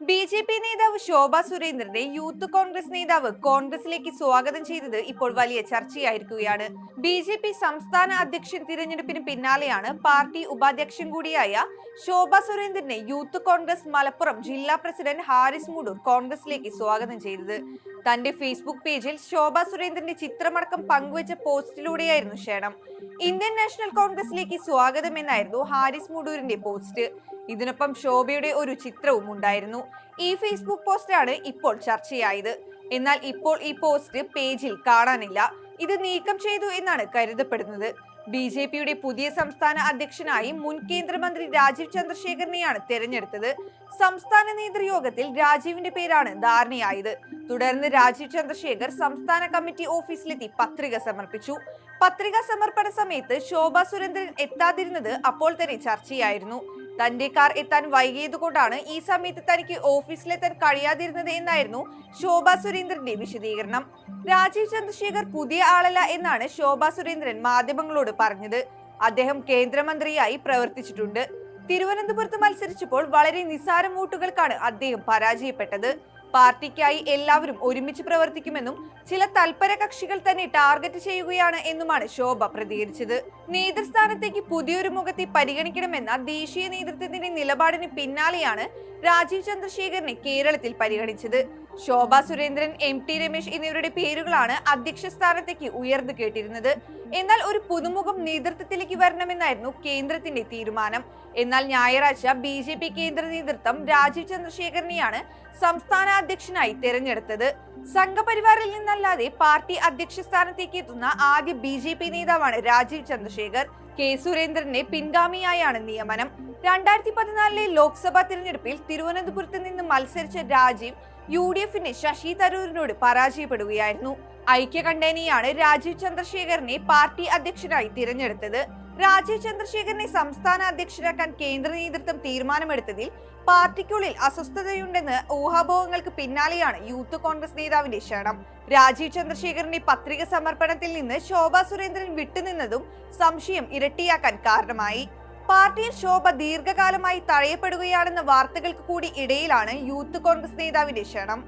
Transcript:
BJP. നേതാവ് ശോഭ സുരേന്ദ്രനെ youth Congress നേതാവ് കോൺഗ്രസിലേക്ക് സ്വാഗതം ചെയ്തത് ഇപ്പോൾ വലിയ ചർച്ചയായിരിക്കുകയാണ്. ബി.ജെ.പി. സംസ്ഥാന അധ്യക്ഷൻ തിരഞ്ഞെടുപ്പിന് പിന്നാലെയാണ് പാർട്ടി ഉപാധ്യക്ഷൻ കൂടിയായ ശോഭ സുരേന്ദ്രനെ യൂത്ത് കോൺഗ്രസ് മലപ്പുറം ജില്ലാ പ്രസിഡന്റ് ഹാരിസ് മുടൂർ കോൺഗ്രസിലേക്ക് സ്വാഗതം ചെയ്തത്. തന്റെ ഫേസ്ബുക്ക് പേജിൽ ശോഭ സുരേന്ദ്രന്റെ ചിത്രമടക്കം പങ്കുവച്ച പോസ്റ്റിലൂടെയായിരുന്നു ക്ഷണം. ഇന്ത്യൻ നാഷണൽ കോൺഗ്രസിലേക്ക് സ്വാഗതം എന്നായിരുന്നു ഹാരിസ് മുടൂരിന്റെ പോസ്റ്റ്. ഇതിനൊപ്പം ശോഭയുടെ ഒരു ചിത്രവും ഉണ്ടായിരുന്നു. ഈ ഫേസ്ബുക്ക് പോസ്റ്റാണ് ഇപ്പോൾ ചർച്ചയായത്. എന്നാൽ ഇപ്പോൾ ഈ പോസ്റ്റ് പേജിൽ കാണാനില്ല. ഇത് നീക്കം ചെയ്തു എന്നാണ് കരുതപ്പെടുന്നത്. ബി.ജെ.പിയുടെ പുതിയ സംസ്ഥാന അധ്യക്ഷനായി മുൻ കേന്ദ്രമന്ത്രി രാജീവ് ചന്ദ്രശേഖരനെയാണ് തെരഞ്ഞെടുത്തത്. സംസ്ഥാന നേതൃയോഗത്തിൽ രാജീവിന്റെ പേരാണ് ധാരണയായത്. തുടർന്ന് രാജീവ് ചന്ദ്രശേഖർ സംസ്ഥാന കമ്മിറ്റി ഓഫീസിലെത്തി പത്രിക സമർപ്പിച്ചു. പത്രിക സമർപ്പണ സമയത്ത് ശോഭ സുരേന്ദ്രൻ എത്താതിരുന്നത് അപ്പോൾ തന്നെ ചർച്ചയായിരുന്നു. തന്റെ കാർ എത്താൻ വൈകിയതുകൊണ്ടാണ് ഈ സമയത്ത് തനിക്ക് ഓഫീസിലെത്താൻ കഴിയാതിരുന്നത് എന്നായിരുന്നു ശോഭ സുരേന്ദ്രന്റെ വിശദീകരണം. രാജീവ് ചന്ദ്രശേഖർ പുതിയ ആളല്ല എന്നാണ് ശോഭ സുരേന്ദ്രൻ മാധ്യമങ്ങളോട് പറഞ്ഞത്. അദ്ദേഹം കേന്ദ്രമന്ത്രിയായി പ്രവർത്തിച്ചിട്ടുണ്ട്. തിരുവനന്തപുരത്ത് മത്സരിച്ചപ്പോൾ വളരെ നിസ്സാര വോട്ടുകൾക്കാണ് അദ്ദേഹം പരാജയപ്പെട്ടത്. പാർട്ടിക്കായി എല്ലാവരും ഒരുമിച്ച് പ്രവർത്തിക്കുമെന്നും ചില തൽപര കക്ഷികൾ തന്നെ ടാർഗറ്റ് ചെയ്യുകയാണ് എന്നുമാണ് ശോഭ പ്രതികരിച്ചത്. നേതൃസ്ഥാനത്തേക്ക് പുതിയൊരു മുഖത്തെ പരിഗണിക്കണമെന്ന ദേശീയ നേതൃത്വത്തിന്റെ നിലപാടിന് പിന്നാലെയാണ് രാജീവ് ചന്ദ്രശേഖരനെ കേരളത്തിൽ പരിഗണിച്ചത്. ശോഭ സുരേന്ദ്രൻ, എം.ടി. രമേശ് എന്നിവരുടെ പേരുകളാണ് അധ്യക്ഷ സ്ഥാനത്തേക്ക് ഉയർന്നു കേട്ടിരുന്നത്. എന്നാൽ ഒരു പുതുമുഖം നേതൃത്വത്തിലേക്ക് വരണമെന്നായിരുന്നു കേന്ദ്രത്തിന്റെ തീരുമാനം. എന്നാൽ ഞായറാഴ്ച ബി.ജെ.പി. കേന്ദ്ര നേതൃത്വം രാജീവ് ചന്ദ്രശേഖരനെയാണ് സംസ്ഥാന അധ്യക്ഷനായി തെരഞ്ഞെടുത്തത്. സംഘപരിവാറിൽ നിന്നല്ലാതെ പാർട്ടി അധ്യക്ഷ സ്ഥാനത്തേക്ക് എത്തുന്ന ആദ്യ ബി.ജെ.പി. നേതാവാണ് രാജീവ് ചന്ദ്രശേഖർ. കെ സുരേന്ദ്രന്റെ പിൻഗാമിയായാണ് നിയമനം. 2014 ലോക്സഭാ തിരഞ്ഞെടുപ്പിൽ തിരുവനന്തപുരത്ത് നിന്ന് മത്സരിച്ച രാജീവ് യു.ഡി.എഫിന്റെ ശശി തരൂരിനോട് പരാജയപ്പെടുകയായിരുന്നു. ഐക്യകണ്ഠേനയാണ് രാജീവ് ചന്ദ്രശേഖരനെ പാർട്ടി അധ്യക്ഷനായി തിരഞ്ഞെടുത്തത്. രാജീവ് ചന്ദ്രശേഖരനെ സംസ്ഥാന അധ്യക്ഷനാക്കാൻ കേന്ദ്ര നേതൃത്വം തീരുമാനമെടുത്തതിൽ പാർട്ടിക്കുള്ളിൽ അസ്വസ്ഥതയുണ്ടെന്ന് ഊഹാപോഹങ്ങൾക്ക് പിന്നാലെയാണ് യൂത്ത് കോൺഗ്രസ് നേതാവിന്റെ ക്ഷണം. രാജീവ് ചന്ദ്രശേഖരന്റെ പത്രിക സമർപ്പണത്തിൽ നിന്ന് ശോഭ സുരേന്ദ്രൻ വിട്ടുനിന്നതും സംശയം ഇരട്ടിയാക്കാൻ കാരണമായി. പാർട്ടിയിൽ ശോഭ ദീർഘകാലമായി തഴയപ്പെടുകയാണെന്ന വാർത്തകൾക്ക് കൂടി ഇടയിലാണ് യൂത്ത് കോൺഗ്രസ് നേതാവിന്റെ ക്ഷണം.